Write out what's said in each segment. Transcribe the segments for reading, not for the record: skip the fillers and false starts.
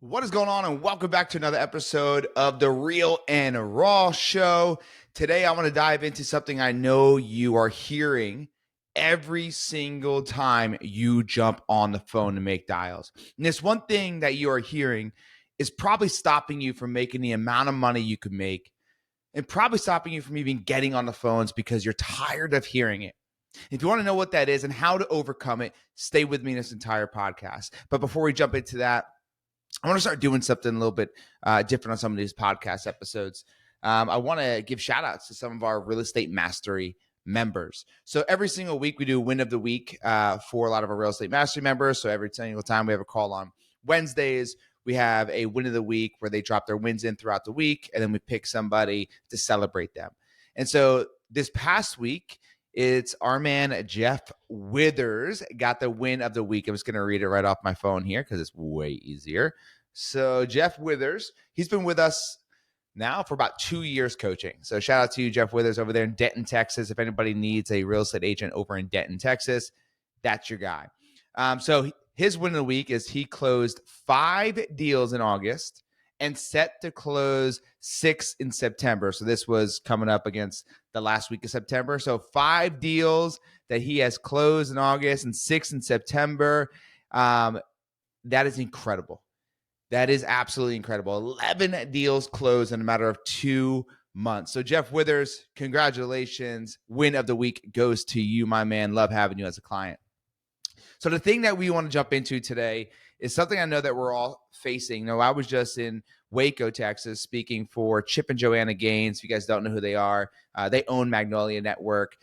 What is going on, and welcome back to another episode of the Real and Raw Show. Today, I want to dive into something I know you are hearing every single time you jump on the phone to make dials. And this one thing that you are hearing is probably stopping you from making the amount of money you could make, and probably stopping you from even getting on the phones because you're tired of hearing it. If you want to know what that is and how to overcome it, stay with me in this entire podcast. But before we jump into that, I want to start doing something a little bit different on some of these podcast episodes. I want to give shout outs to some of our real estate mastery members. So every single week we do win of the week for a lot of our real estate mastery members. So every single time we have a call on Wednesdays, we have a win of the week where they drop their wins in throughout the week, and then we pick somebody to celebrate them. And so this past week, it's our man, Jeff Withers, got the win of the week. I'm just going to read it right off my phone here because it's way easier. So Jeff Withers, he's been with us now for about 2 years coaching. So shout out to you, Jeff Withers, over there in Denton, Texas. If anybody needs a real estate agent over in Denton, Texas, that's your guy. So his win of the week is he closed 5 deals in August and set to close 6 in September. So this was coming up against the last week of September. So 5 deals that he has closed in August and 6 in September. That is incredible. That is absolutely incredible. 11 deals closed in a matter of 2 months. So Jeff Withers, congratulations. Win of the week goes to you, my man. Love having you as a client. So the thing that we want to jump into today is something I know that we're all facing. I was just in Waco, Texas, speaking for Chip and Joanna Gaines. If you guys don't know who they are, they own Magnolia Network.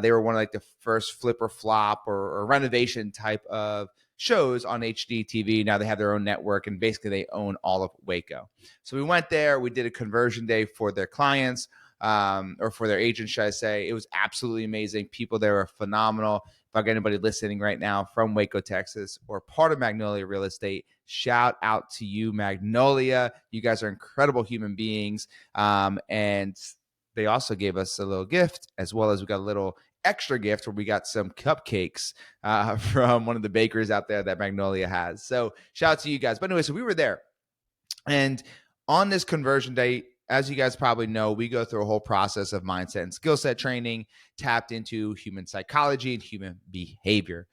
They were one of like the first flip or flop or renovation type of shows on HD TV. Now they have their own network, and basically they own all of Waco. So we went there. We did a conversion day for their clients, or for their agents, should I say. It was absolutely amazing. People there are phenomenal. If I got anybody listening right now from Waco, Texas, or part of Magnolia Real Estate, shout out to you, Magnolia. You guys are incredible human beings. And they also gave us a little gift, as well as we got a little extra gift where we got some cupcakes from one of the bakers out there that Magnolia has. So shout out to you guys. But anyway, so we were there. And on this conversion day, as you guys probably know, we go through a whole process of mindset and skill set training, tapped into human psychology and human behavior.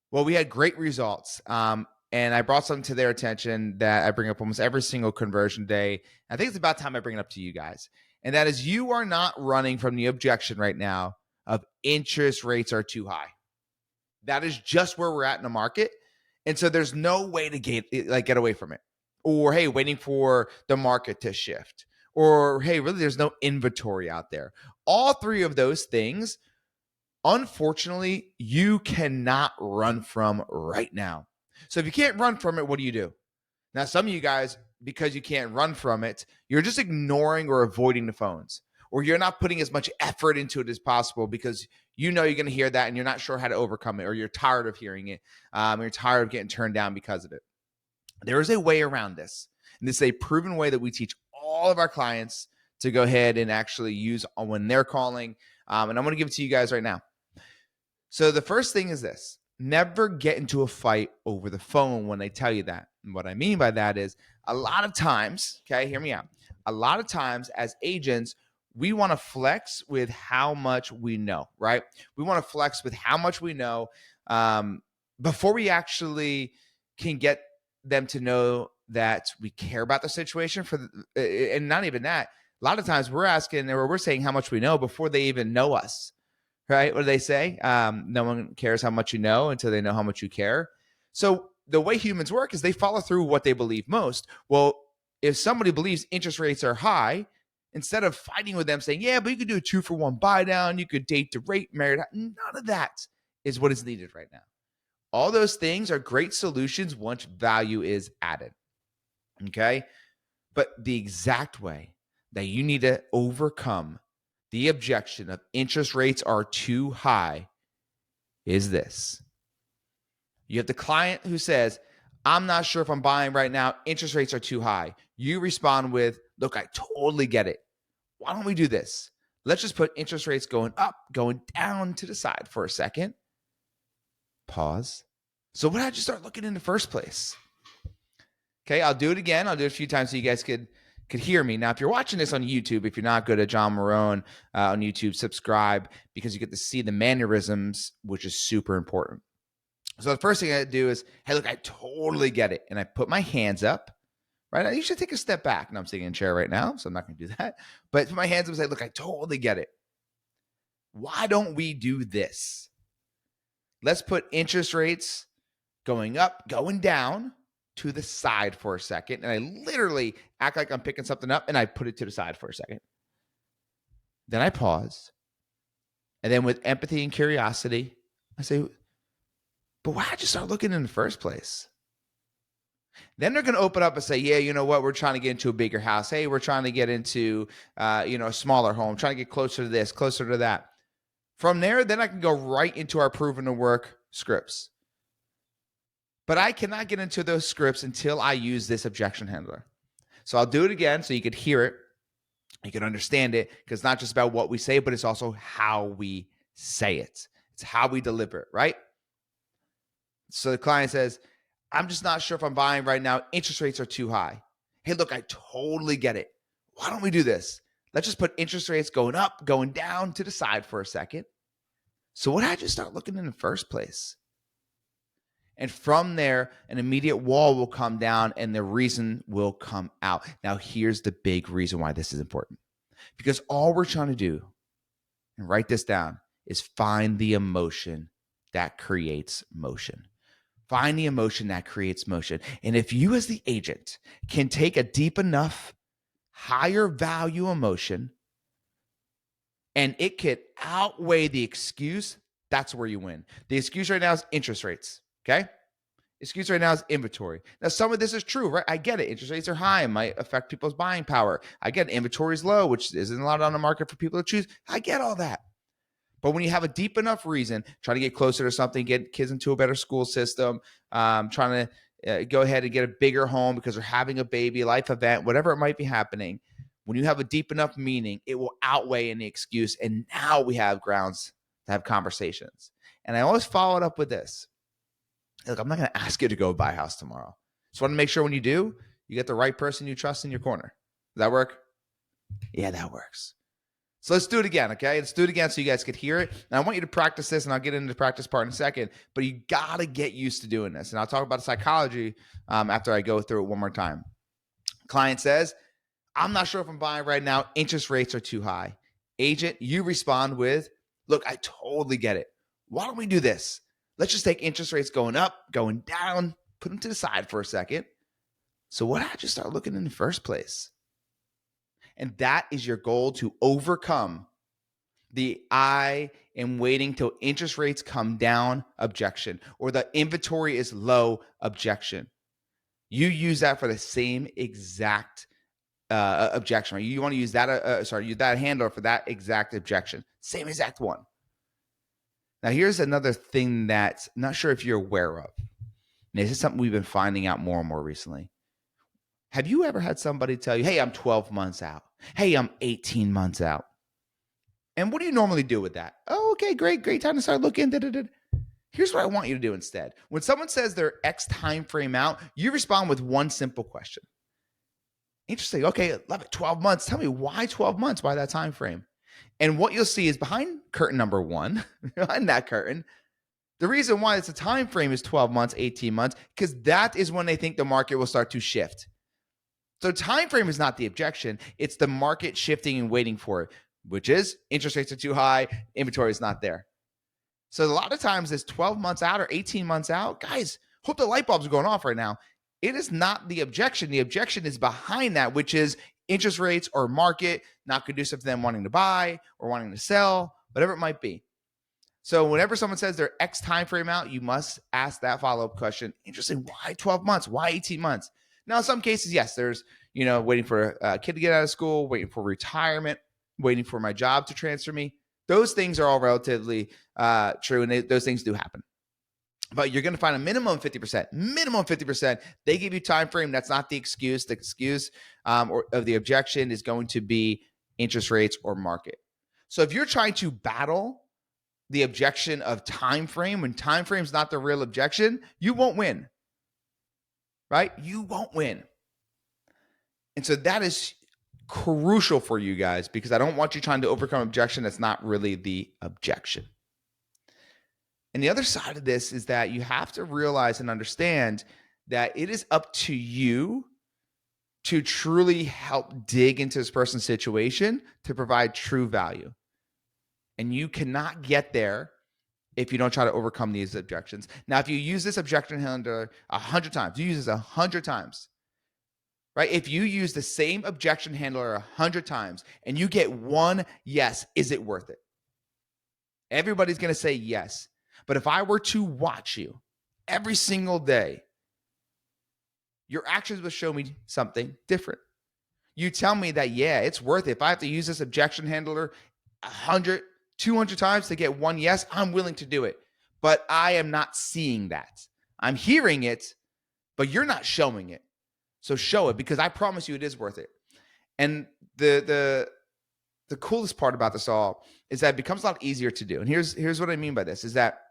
Well, we had great results. And I brought something to their attention that I bring up almost every single conversion day. I think it's about time I bring it up to you guys. And that is, you are not running from the objection right now of interest rates are too high. That is just where we're at in the market. And so there's no way to get away from it. Or, hey, waiting for the market to shift. Or, hey, really, there's no inventory out there. All 3 of those things, unfortunately, you cannot run from right now. So if you can't run from it, what do you do? Now, some of you guys, because you can't run from it, you're just ignoring or avoiding the phones. Or you're not putting as much effort into it as possible because you know you're going to hear that and you're not sure how to overcome it, or you're tired of hearing it. You're tired of getting turned down because of it. There is a way around this. And this is a proven way that we teach all of our clients to go ahead and actually use when they're calling. And I'm going to give it to you guys right now. So the first thing is this: never get into a fight over the phone when they tell you that. And what I mean by that is, a lot of times, okay, hear me out. A lot of times as agents, we want to flex with how much we know, right? We want to flex with how much we know before we actually can get them to know that we care about the situation. And not even that. A lot of times we're asking, or we're saying how much we know before they even know us, right? What do they say? No one cares how much you know until they know how much you care. So the way humans work is they follow through what they believe most. Well, if somebody believes interest rates are high, instead of fighting with them saying, yeah, but you could do a 2-for-1 buy down, you could date to rate, married, none of that is what is needed right now. All those things are great solutions once value is added. Okay? But the exact way that you need to overcome the objection of interest rates are too high is this. You have the client who says, I'm not sure if I'm buying right now. Interest rates are too high. You respond with, look, I totally get it. Why don't we do this? Let's just put interest rates going up, going down to the side for a second. Pause. So what did you start looking in the first place? Okay, I'll do it again. I'll do it a few times so you guys could hear me. Now, if you're watching this on YouTube, if you're not, go to John Marrone on YouTube, subscribe, because you get to see the mannerisms, which is super important. So the first thing I do is, hey, look, I totally get it. And I put my hands up, right? I usually take a step back. Now I'm sitting in a chair right now, so I'm not going to do that. But put my hands up and say, look, I totally get it. Why don't we do this? Let's put interest rates going up, going down to the side for a second. And I literally act like I'm picking something up and I put it to the side for a second. Then I pause. And then with empathy and curiosity, I say, but why did you start looking in the first place? Then they're going to open up and say, yeah, you know what? We're trying to get into a bigger house. Hey, we're trying to get into, a smaller home, trying to get closer to this, closer to that. From there, then I can go right into our proven to work scripts. But I cannot get into those scripts until I use this objection handler. So I'll do it again so you could hear it. You can understand it, because it's not just about what we say, but it's also how we say it. It's how we deliver it, right? So the client says, I'm just not sure if I'm buying right now. Interest rates are too high. Hey, look, I totally get it. Why don't we do this? Let's just put interest rates going up, going down to the side for a second. So what did I just start looking in the first place? And from there, an immediate wall will come down and the reason will come out. Now, here's the big reason why this is important. Because all we're trying to do, and write this down, is find the emotion that creates motion. Find the emotion that creates motion. And if you as the agent can take a deep enough, higher value emotion and it could outweigh the excuse, that's where you win. The excuse right now is interest rates, okay? Excuse right now is inventory. Now, some of this is true, right? I get it. Interest rates are high. It might affect people's buying power. I get it. Inventory is low, which isn't a lot on the market for people to choose. I get all that. But when you have a deep enough reason, trying to get closer to something, get kids into a better school system, trying to go ahead and get a bigger home because they're having a baby, life event, whatever it might be happening, when you have a deep enough meaning, it will outweigh any excuse. And now we have grounds to have conversations. And I always follow it up with this. Look, I'm not going to ask you to go buy a house tomorrow. Just want to make sure when you do, you get the right person you trust in your corner. Does that work? Yeah, that works. So let's do it again, okay? Let's do it again so you guys could hear it. And I want you to practice this, and I'll get into the practice part in a second. But you got to get used to doing this. And I'll talk about the psychology after I go through it one more time. Client says, I'm not sure if I'm buying right now. Interest rates are too high. Agent, you respond with, look, I totally get it. Why don't we do this? Let's just take interest rates going up, going down, put them to the side for a second. So what did I just start looking in the first place? And that is your goal, to overcome the I am waiting till interest rates come down objection, or the inventory is low objection. You use that for the same exact objection, right? You want to use that, use that handler for that exact objection. Same exact one. Now, here's another thing that I'm not sure if you're aware of. And this is something we've been finding out more and more recently. Have you ever had somebody tell you, hey, I'm 12 months out. Hey, I'm 18 months out. And what do you normally do with that? Oh, okay, great time to start looking. Here's what I want you to do instead. When someone says they're X time frame out, you respond with one simple question. Interesting. Okay, love it. 12 months. Tell me why 12 months? Why that time frame? And what you'll see is behind curtain number one, behind that curtain, the reason why it's a time frame is 12 months, 18 months, because that is when they think the market will start to shift. So time frame is not the objection. It's the market shifting and waiting for it, which is interest rates are too high, inventory is not there. So a lot of times this 12 months out or 18 months out, guys, hope the light bulbs are going off right now. It is not the objection. The objection is behind that, which is interest rates or market not conducive to them wanting to buy or wanting to sell, whatever it might be. So whenever someone says they're X time frame out, you must ask that follow-up question. Interesting. Why 12 months? Why 18 months? Now, in some cases, yes, there's, waiting for a kid to get out of school, waiting for retirement, waiting for my job to transfer me. Those things are all relatively true, and those things do happen. But you're going to find a minimum 50%. They give you time frame. That's not the excuse. The excuse or of the objection is going to be interest rates or market. So if you're trying to battle the objection of time frame, when time frame is not the real objection, you won't win. right? You won't win. And so that is crucial for you guys because I don't want you trying to overcome objection that's not really the objection. And the other side of this is that you have to realize and understand that it is up to you to truly help dig into this person's situation to provide true value. And you cannot get there if you don't try to overcome these objections. Now, if you use this objection handler 100 times, you use this 100 times, right? If you use the same objection handler 100 times and you get one yes, is it worth it? Everybody's going to say yes. But if I were to watch you every single day, your actions will show me something different. You tell me that, yeah, it's worth it. If I have to use this objection handler 100, 200 times to get one yes, I'm willing to do it. But I am not seeing that. I'm hearing it, but you're not showing it. So show it because I promise you it is worth it. And the coolest part about this all is that it becomes a lot easier to do. And here's what I mean by this is that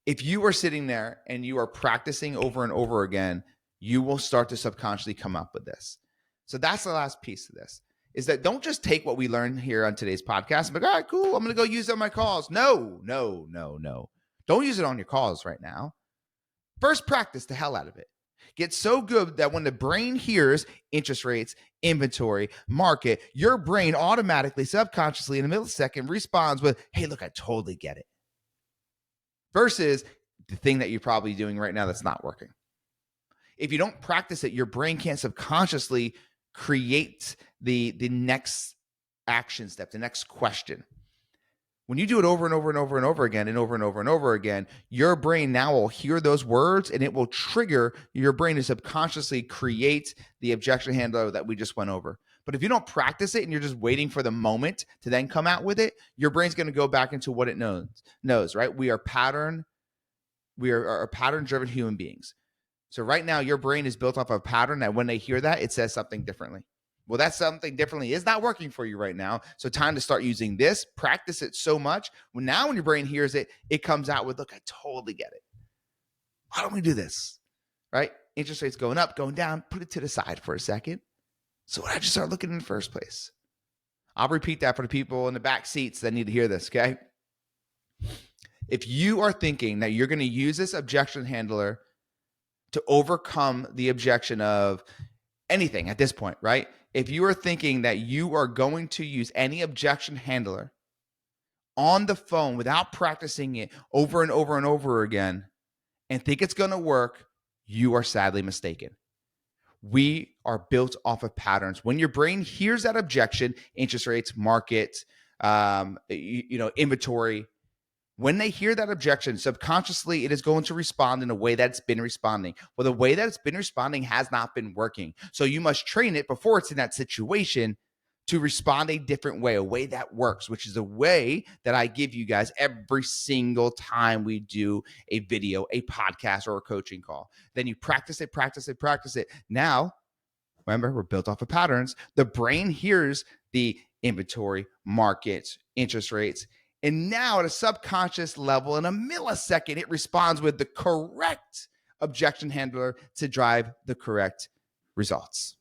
if you are sitting there and you are practicing over and over again, you will start to subconsciously come up with this. So that's the last piece of this is that don't just take what we learned here on today's podcast and be like, all right, cool, I'm going to go use it on my calls. No. Don't use it on your calls right now. First, practice the hell out of it. Get so good that when the brain hears interest rates, inventory, market, your brain automatically, subconsciously, in a millisecond responds with, hey, look, I totally get it. Versus the thing that you're probably doing right now that's not working. If you don't practice it, your brain can't subconsciously create the next action step, the next question. When you do it over and over and over and over again and over and over and over again, your brain now will hear those words and it will trigger your brain to subconsciously create the objection handler that we just went over. But if you don't practice it and you're just waiting for the moment to then come out with it, your brain's going to go back into what it knows, right? We are pattern-driven human beings. So right now, your brain is built off of a pattern that when they hear that, it says something differently. Well, that something differently is not working for you right now. So time to start using this, practice it so much. When your brain hears it, it comes out with, look, I totally get it. Why don't we do this? Right? Interest rates going up, going down, put it to the side for a second. So why don't you start looking in the first place? I'll repeat that for the people in the back seats that need to hear this, okay? If you are thinking that you're going to use this objection handler to overcome the objection of anything at this point, right? If you are thinking that you are going to use any objection handler on the phone without practicing it over and over and over again and think it's going to work, you are sadly mistaken. We are built off of patterns. When your brain hears that objection, interest rates, market, inventory, when they hear that objection, subconsciously, it is going to respond in a way that it's been responding. Well, the way that it's been responding has not been working. So you must train it before it's in that situation to respond a different way, a way that works, which is a way that I give you guys every single time we do a video, a podcast, or a coaching call. Then you practice it. Now, remember, we're built off of patterns. The brain hears the inventory, markets, interest rates, and now at a subconscious level, in a millisecond, it responds with the correct objection handler to drive the correct results.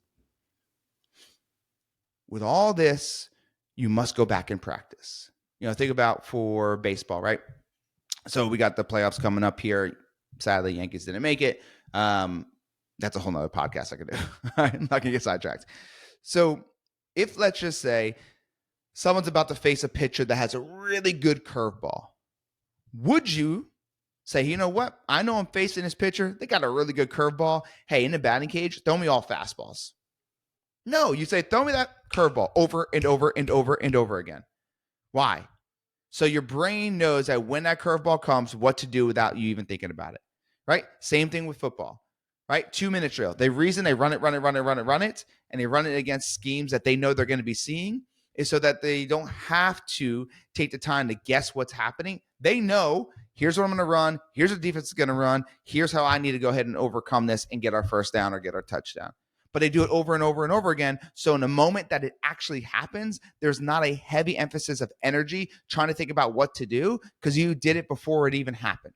With all this, you must go back and practice. Think about for baseball, right? So we got the playoffs coming up here. Sadly, Yankees didn't make it. That's a whole nother podcast I could do. I'm not going to get sidetracked. So if, let's just say, someone's about to face a pitcher that has a really good curveball, would you say, you know what? I know I'm facing this pitcher. They got a really good curveball. Hey, in the batting cage, throw me all fastballs. No, you say, throw me that curveball over and over and over and over again. Why? So your brain knows that when that curveball comes, what to do without you even thinking about it, right? Same thing with football, right? 2-minute drill. They run it, and they run it against schemes that they know they're going to be seeing, is so that they don't have to take the time to guess what's happening. They know, here's what I'm going to run. Here's what defense is going to run. Here's how I need to go ahead and overcome this and get our first down or get our touchdown. But they do it over and over and over again. So in the moment that it actually happens, there's not a heavy emphasis of energy trying to think about what to do because you did it before it even happened.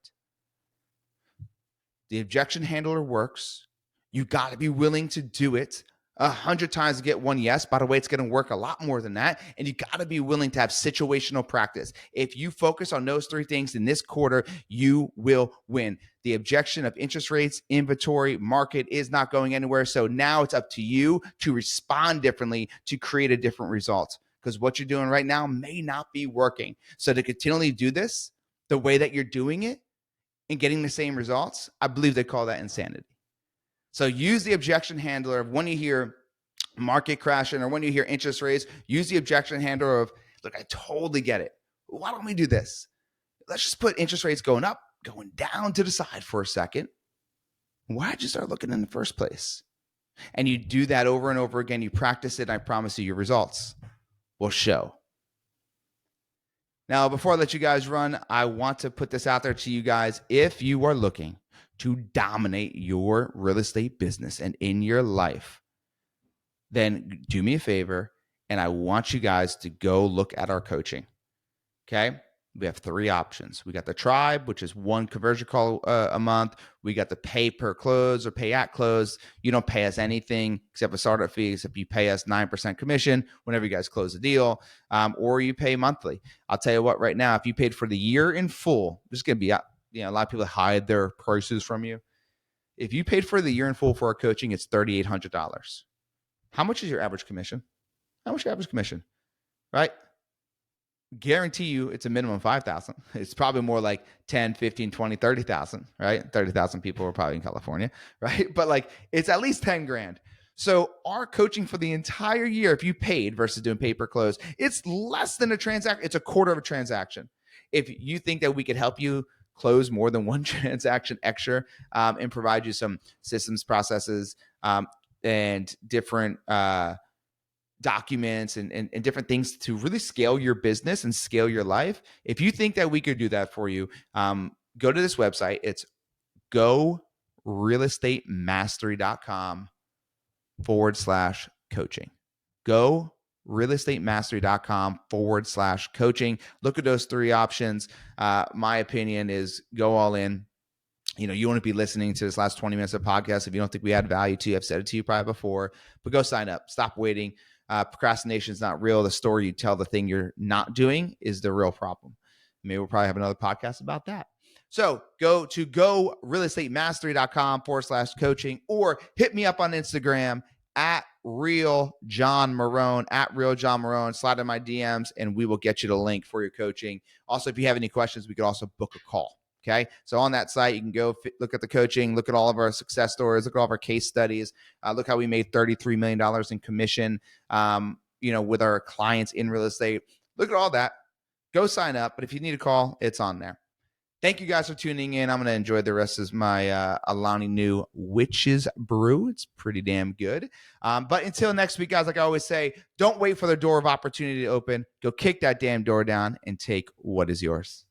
The objection handler works You got to be willing to do it 100 times to get one yes. By the way, it's going to work a lot more than that. And you got to be willing to have situational practice. If you focus on those three things in this quarter, you will win. The objection of interest rates, inventory, market is not going anywhere. So now it's up to you to respond differently to create a different result, because what you're doing right now may not be working. So to continually do this the way that you're doing it and getting the same results, I believe they call that insanity. So use the objection handler of when you hear market crashing or when you hear interest rates, use the objection handler of, look, I totally get it. Why don't we do this? Let's just put interest rates going up, going down to the side for a second. Why did you start looking in the first place? And you do that over and over again. You practice it, and I promise you, your results will show. Now, before I let you guys run, I want to put this out there to you guys. If you are looking to dominate your real estate business and in your life, then do me a favor, and I want you guys to go look at our coaching. Okay? We have three options. We got the tribe, which is one conversion call a month. We got the pay per close or pay at close. You don't pay us anything except a startup fee, except you pay us 9% commission whenever you guys close the deal, or you pay monthly. I'll tell you what, right now, if you paid for the year in full, this is going to be, a lot of people hide their prices from you. If you paid for the year in full for our coaching, it's $3,800. How much is your average commission? How much is your average commission, right? Guarantee you it's a minimum 5,000. It's probably more like 10, 15, 20, 30,000, right? 30,000 people are probably in California, right? But it's at least 10 grand. So our coaching for the entire year, if you paid versus doing pay per close, it's less than a transaction. It's a quarter of a transaction. If you think that we could help you close more than one transaction extra, and provide you some systems, processes, and different documents and different things to really scale your business and scale your life. If you think that we could do that for you, go to this website. It's gorealestatemastery.com/coaching. gorealestatemastery.com/coaching. Look at those three options. My opinion is go all in. You want to be listening to this last 20 minutes of podcast. If you don't think we add value to you, I've said it to you probably before, but go sign up. Stop waiting. Procrastination is not real. The story you tell, the thing you're not doing, is the real problem. Maybe we'll probably have another podcast about that. So go to gorealestatemastery.com/coaching, or hit me up on Instagram at Real John Marrone, at Real John Marrone. Slide in my DMs and we will get you the link for your coaching. Also, if you have any questions, we could also book a call. Okay. So on that site, you can go look at the coaching, look at all of our success stories, look at all of our case studies, look how we made $33 million in commission, with our clients in real estate. Look at all that. Go sign up. But if you need a call, it's on there. Thank you guys for tuning in. I'm going to enjoy the rest of my Alani Nu Witches Brew. It's pretty damn good. But until next week, guys, like I always say, don't wait for the door of opportunity to open. Go kick that damn door down and take what is yours.